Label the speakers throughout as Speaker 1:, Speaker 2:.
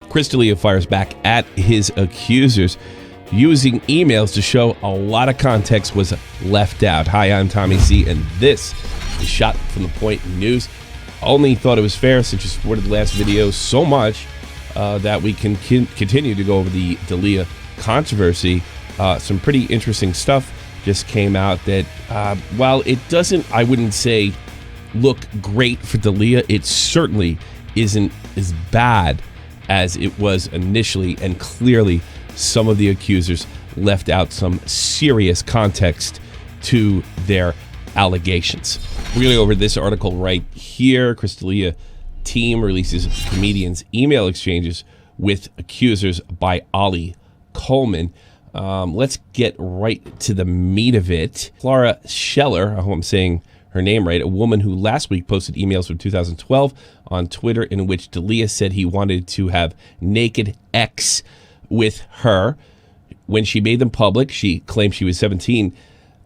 Speaker 1: Chris D'Elia fires back at his accusers using emails to show a lot of context was left out. Hi, I'm Tommy C, and this is Shot from the Point News. Only thought it was fair since you supported the last video so much that we can continue to go over the D'Elia controversy. Some pretty interesting stuff just came out that while it doesn't, I wouldn't say, look great for D'Elia, it certainly isn't as bad as it was initially, and clearly some of the accusers left out some serious context to their allegations. We're going to go over this article right here. Chris D'Elia team releases comedians' email exchanges with accusers by Ollie Coleman. Let's get right to the meat of it. Clara Scheller, I hope I'm saying her name right, a woman who last week posted emails from 2012 on Twitter in which D'Elia said he wanted to have naked X with her. When she made them public, she claimed she was 17.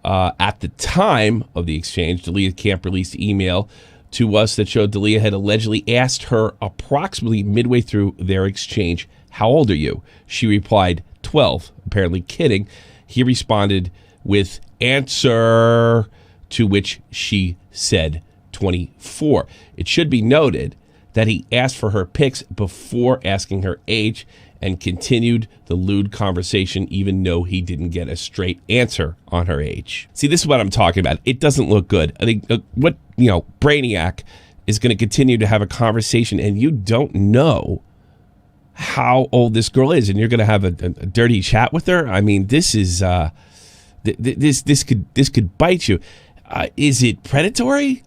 Speaker 1: At the time of the exchange, D'Elia Camp released email to us that showed D'Elia had allegedly asked her approximately midway through their exchange, "How old are you?" She replied, 12, apparently kidding. He responded with answer, to which she said 24. It should be noted that he asked for her pics before asking her age and continued the lewd conversation even though he didn't get a straight answer on her age. See, this is what I'm talking about. It doesn't look good. I think Brainiac is going to continue to have a conversation and you don't know how old this girl is and you're going to have a dirty chat with her. I mean, this is this could bite you. Is it predatory?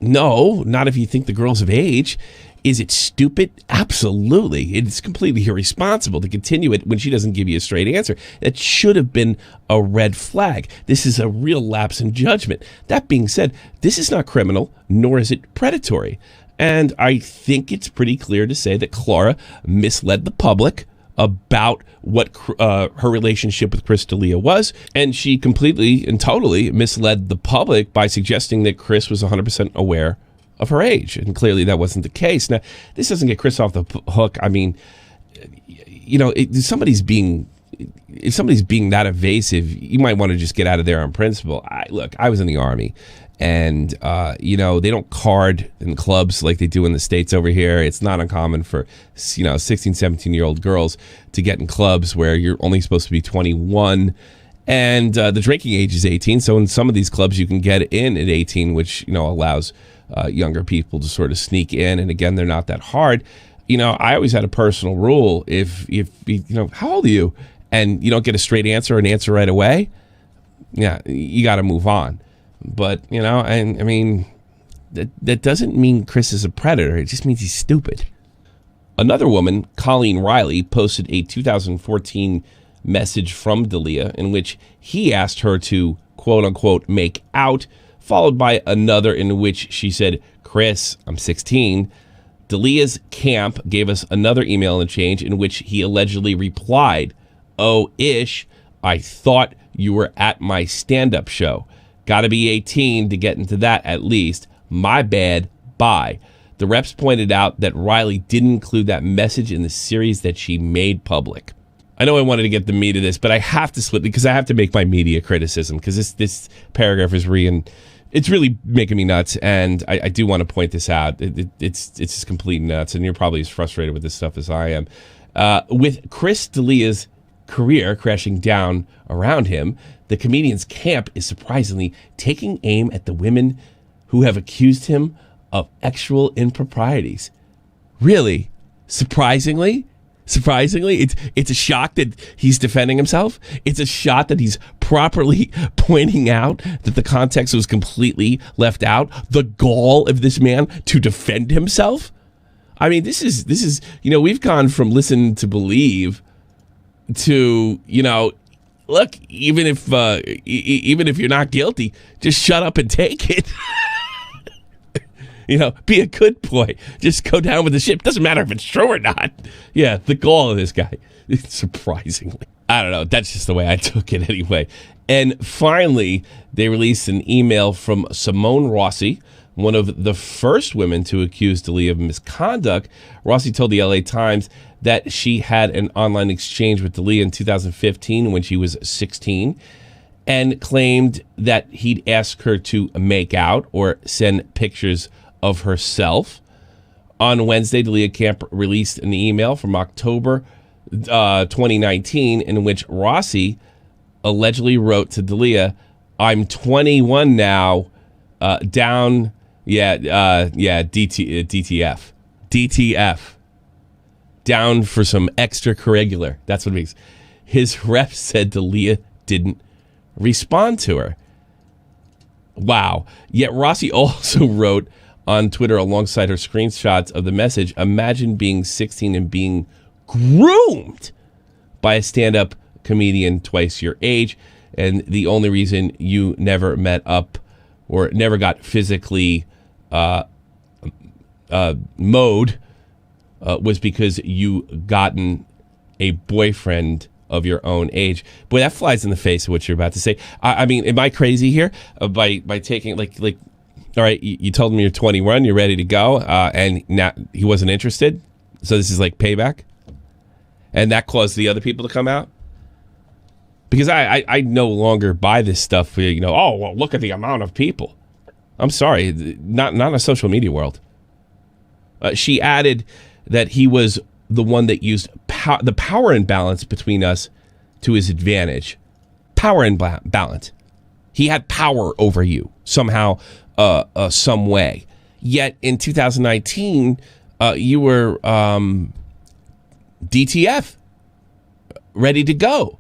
Speaker 1: No, not if you think the girl's of age. Is it stupid? Absolutely. It's completely irresponsible to continue it when she doesn't give you a straight answer. That should have been a red flag. This is a real lapse in judgment. That being said, this is not criminal, nor is it predatory. And I think it's pretty clear to say that Clara misled the public about what her relationship with Chris D'Elia was, and she completely and totally misled the public by suggesting that Chris was 100% aware of her age, and clearly that wasn't the case. Now, this doesn't get Chris off the hook. I mean, if somebody's being that evasive, you might want to just get out of there on principle. I was in the Army, and they don't card in clubs like they do in the States over here. It's not uncommon for 16, 17-year-old girls to get in clubs where you're only supposed to be 21, and the drinking age is 18. So in some of these clubs you can get in at 18, which allows younger people to sort of sneak in. And again, they're not that hard. I always had a personal rule: if how old are you, and you don't get a straight answer, an answer right away, yeah, you got to move on. But, I mean, that doesn't mean Chris is a predator. It just means he's stupid. Another woman, Colleen Riley, posted a 2014 message from D'Elia in which he asked her to, quote unquote, make out, followed by another in which she said, "Chris, I'm 16. D'Elia's camp gave us another email exchange in which he allegedly replied, "Oh, ish, I thought you were at my stand-up show. Got to be 18 to get into that at least. My bad. Bye." The reps pointed out that Riley didn't include that message in the series that she made public. I know I wanted to get the meat of this, but I have to split because I have to make my media criticism because this paragraph is it's really making me nuts, and I do want to point this out. It's just complete nuts, and you're probably as frustrated with this stuff as I am. With Chris D'Elia's career crashing down around him, the comedian's camp is surprisingly taking aim at the women who have accused him of sexual improprieties. Really? Surprisingly, it's a shock that he's defending himself. It's a shock that he's properly pointing out that the context was completely left out. The gall of this man to defend himself. I mean, this is we've gone from listen to believe to look, even if you're not guilty, just shut up and take it. Be a good boy. Just go down with the ship. Doesn't matter if it's true or not. Yeah, the gall of this guy. Surprisingly. I don't know. That's just the way I took it anyway. And finally, they released an email from Simone Rossi, one of the first women to accuse D'Elia of misconduct. Rossi told the LA Times that she had an online exchange with D'Elia in 2015 when she was 16, and claimed that he'd ask her to make out or send pictures of herself. On Wednesday, D'Elia Camp released an email from October 2019 in which Rossi allegedly wrote to D'Elia, "I'm 21 now, DTF. DTF. Down for some extracurricular." That's what it means. His rep said D'Elia didn't respond to her. Wow. Yet Rossi also wrote on Twitter alongside her screenshots of the message, "Imagine being 16 and being groomed by a stand-up comedian twice your age, and the only reason you never met up or never got physically mowed was because you gotten a boyfriend of your own age." Boy, that flies in the face of what you're about to say. I mean, am I crazy here by taking like? All right, you told him you're 21, you're ready to go, and now he wasn't interested. So this is like payback, and that caused the other people to come out. Because I no longer buy this stuff. Oh well, look at the amount of people. I'm sorry, not in a social media world. She added that he was the one that used the power imbalance between us to his advantage. Power imbalance. He had power over you somehow, some way. Yet in 2019, you were DTF, ready to go.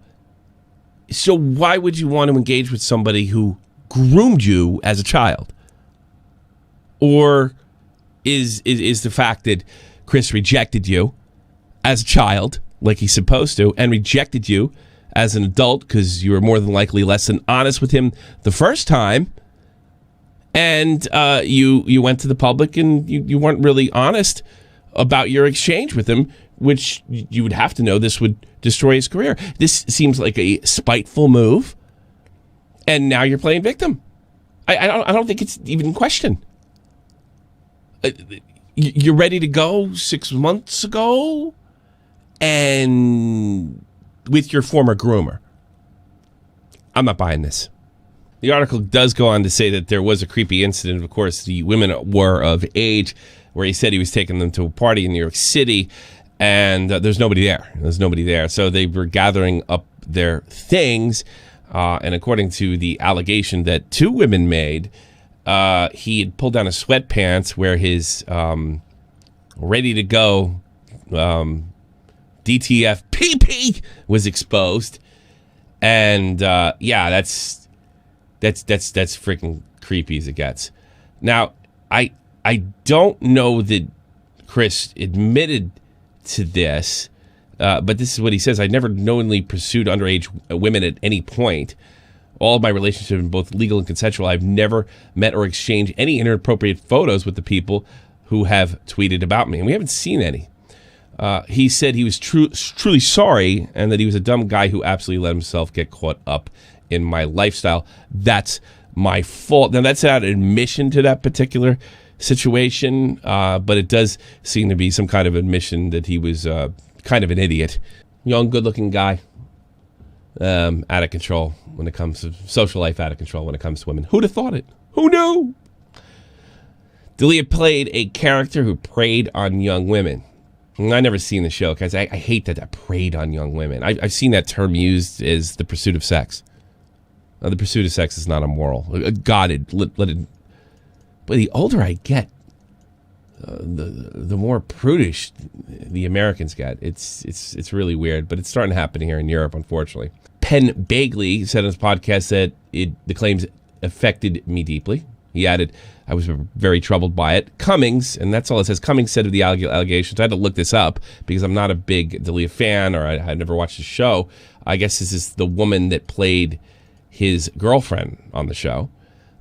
Speaker 1: So why would you want to engage with somebody who groomed you as a child? Or is the fact that Chris rejected you as a child, like he's supposed to, and rejected you as an adult because you were more than likely less than honest with him the first time, and you went to the public and you weren't really honest about your exchange with him, which you would have to know this would destroy his career. This seems like a spiteful move, and now you're playing victim. I don't think it's even in question. You're ready to go 6 months ago, and with your former groomer. I'm not buying this. The article does go on to say that there was a creepy incident. Of course, the women were of age, where he said he was taking them to a party in New York City, and there's nobody there. There's nobody there. So they were gathering up their things, and according to the allegation that two women made, he had pulled down his sweatpants where his ready to go DTF PP was exposed, and that's freaking creepy as it gets. Now, I don't know that Chris admitted to this, but this is what he says. "I never knowingly pursued underage women at any point. All of my relationships have been both legal and consensual. I've never met or exchanged any inappropriate photos with the people who have tweeted about me." And we haven't seen any. He said he was truly sorry, and that he was a dumb guy who absolutely let himself get caught up in my lifestyle. That's my fault. Now, that's not an admission to that particular situation, but it does seem to be some kind of admission that he was kind of an idiot. Young, good-looking guy. Out of control when it comes to social life, out of control when it comes to women. Who'd have thought it? Who knew? D'Elia played a character who preyed on young women. I never seen the show because I hate that I preyed on young women. I've seen that term used as the pursuit of sex. The pursuit of sex is not immoral. God, let it. But the older I get, the more prudish the Americans get. It's really weird, but it's starting to happen here in Europe, unfortunately. Penn Bagley said on his podcast that the claims affected me deeply. He added, "I was very troubled by it." Cummings, and that's all it says, Cummings said of the allegations. I had to look this up because I'm not a big D'Elia fan, or I never watched the show. I guess this is the woman that played his girlfriend on the show.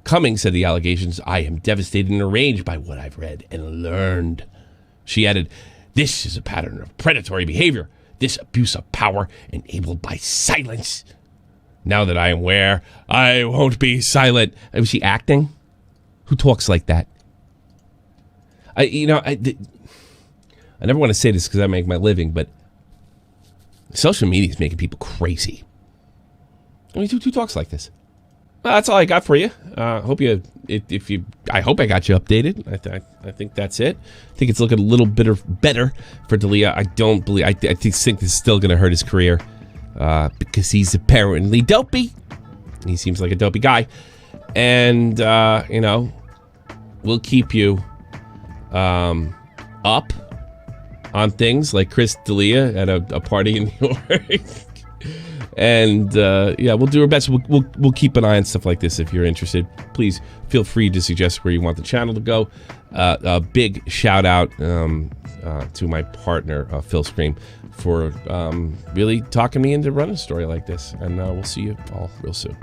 Speaker 1: Cummings said the allegations, "I am devastated and enraged by what I've read and learned." She added, "This is a pattern of predatory behavior. This abuse of power enabled by silence. Now that I am aware, I won't be silent." Was she acting? Who talks like that? I never want to say this because I make my living, but Social media is making people crazy. I mean, who talks like this? Well, that's all I got for you. I hope I got you updated. I think that's it. I think it's looking a little bit better for D'Elia. I think this is still going to hurt his career because he's apparently dopey. He seems like a dopey guy. And, we'll keep you up on things like Chris D'Elia at a party in New York. And we'll do our best. We'll keep an eye on stuff like this. If you're interested, please feel free to suggest where you want the channel to go. A big shout out to my partner Phil Scream for really talking me into running a story like this. And we'll see you all real soon.